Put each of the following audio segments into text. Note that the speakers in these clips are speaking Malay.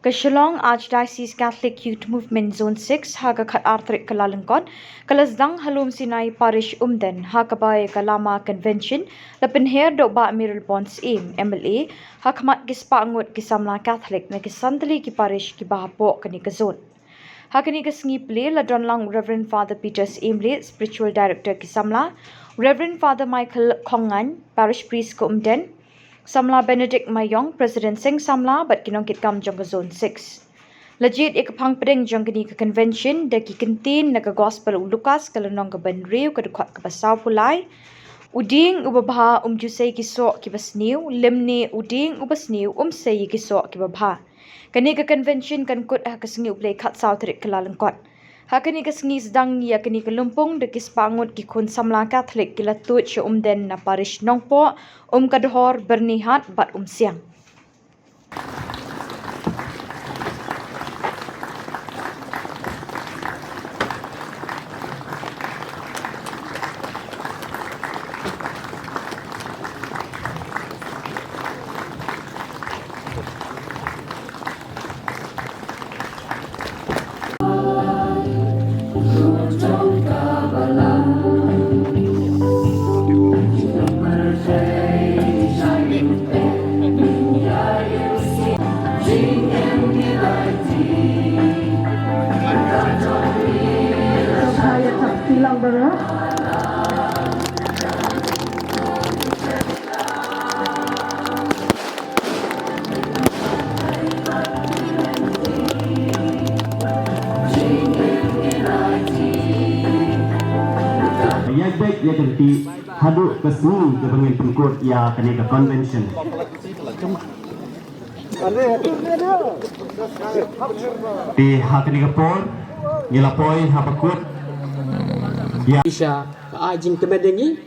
Shillong Archdiocese Catholic Youth Movement Zone 6 haga khat artrik kalalengkon kalasdang halum sinai parish umden hakabay kalama convention lapin her do ba Mirul Bonds im MLA hakmat gispa angut kisamla Catholic na kisantali ki parish ki bahapo kani ka zone hakani ka sngi ple ladron lang Reverend Father Peters Imle Spiritual Director kisamla Reverend Father Michael Kongan Parish Priest ko umden Samla Benedict Mayong, President Sing Samla, but kinongkit kam jong Zone 6. Legit ikapang pedeng jong kini ke convention, daki kentin naga gospel Lukas kalanong ka benriu kadukot ka basaw pulay. Uding ubabha jusay kiso kibasniu, limni uding ubasniu say kiso kibabha. Kani ka convention kan kut kasengi uplay kat saw terik kalalangkot. Hakani kasngi sedang ya kani kelumpung dekis pangut ki kun samla Catholic kila tut sya umden na parish nongpo kadhor bernihat bat siang. Silang berat. Baik ya ganti haduk kesni ke pengin pengkut ya kena ke convention. Di hakani kapor ngilapoi hapakut ya kaajing kemendengi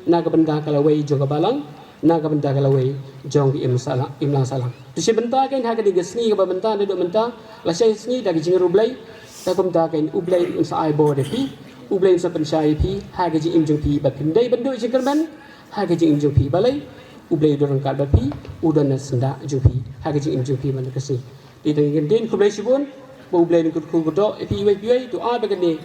naga benda kalawai jong balang naga benda kalawai jong imlang salang tu si benda kan hakani gesni ke benda duduk benda lasai sni dari jingeru blai ta benda kan ublai sa aibo depi ublai sa pensai pi hagaji imjong pi ba pindai bendu jingkerman hagaji imjong pi balai ublai dorong kad ba pi udan senda jong pi hagaji imjong pi man kasi di dengan din kublai sibun ublai ni kudo pi wi tu a begini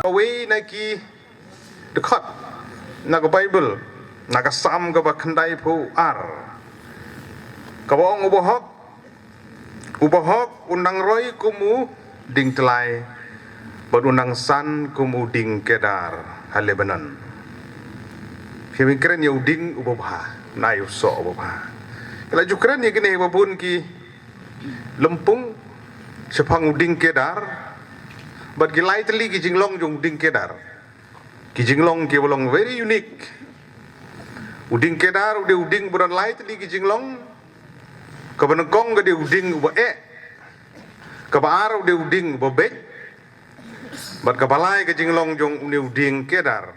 away naki dekat naga Bible naga sam ga bakandai pu ar kabong ubohok undang roi kumu ding telai bad undang san kumu ding kedar halebanan keren ya uding ubobha nayu so ubobha kala jukran ya gini babun ki lempung sepang uding kedar but gilai teli ki jinglong jong uding kedar ki jinglong ki bolong very unique uding kedar ude uding buran lai teli ki jinglong kabanengkong gade uding uba kabaar ude uding uba bet but kabalai ki jinglong jong ude uding kedar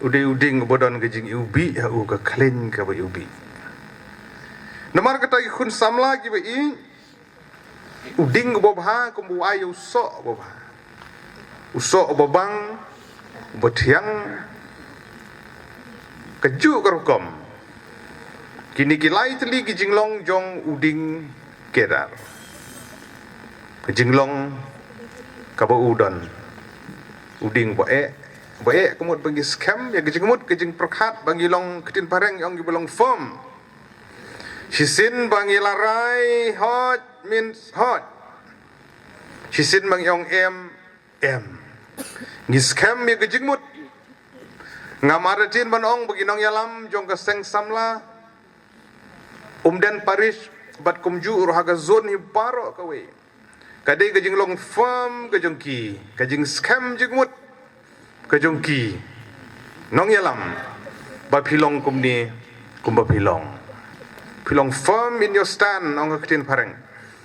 ude uding bodon ki jing ubi ha u ka klin ka ba ubi namar kata ki khun samla ki ba i uding ubabha kumbu ayu so ubabha uso ubabang ubatiang keju kerukom kini kilai teli ki jinglong jong uding kedar ki jinglong kaba udon uding boe kumut bagi scam ya ki jingmut ki jing perkhat bagi long ketin pareng yang ki belong firm Shisin bang ilarai hot means hot. Shisin bang yong em. Ngiskem ya gejingmut. Ngamaratin banong beginong yalam jong keseng samla. Umden parish bat kumju urhaga zon hi paro kawe. Kadai gejing long firm gejong ki, gejing scam jingmut gejong ki. Nong yalam ba pilong kumni kumba pilong. Pilong firm in your stand ong ketin pareng.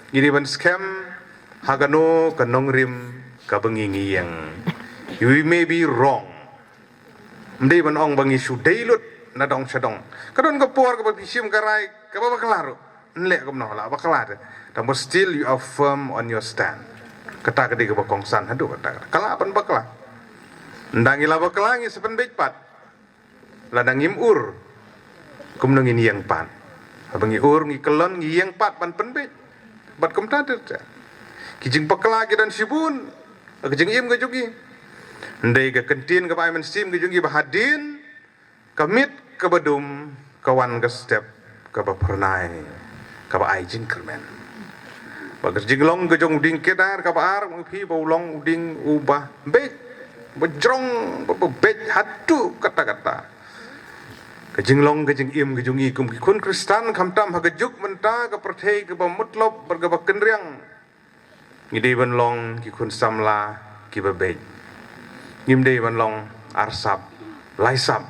Ini ban scam hagano kanong rim kabengingi yang you may be wrong. Mdei ban ong bangi sudailut nadong sadong. Kadon kapor ka pisim karai ka bakalaru. Nlek ka mnola bakalar. But still you are firm on your stand. Kata kadi ka bakongsan hadu kata. Kala pan bakala. Ndangi la bakalangi sepen bejpat. Ladang imur. Kumnong ini yang pan. Abangi ur ngi kelon ngi yang pat pan penbej. Bat kum tadet. Kijing bakala ki dan sibun. Kijing im ka jugi. Ndai ka kentin ka paimen sim ka jugi bahadin. Kamit ka badum kawan ka step ka bapernai ka ba ai jingkermen. Bagas jinglong ka jong ding kedar ka ba ar pi baulong ding ubah bej. Bejrong bej hatu kata-kata. Kajinglong kajing im kajungi kum kun Kristan kamtam hagajuk menta ka perthei ka mutlop bergaba kenriang ngidei ban long ki kun samla ki babej ngimdei ban long arsap laisap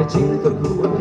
Cinta ku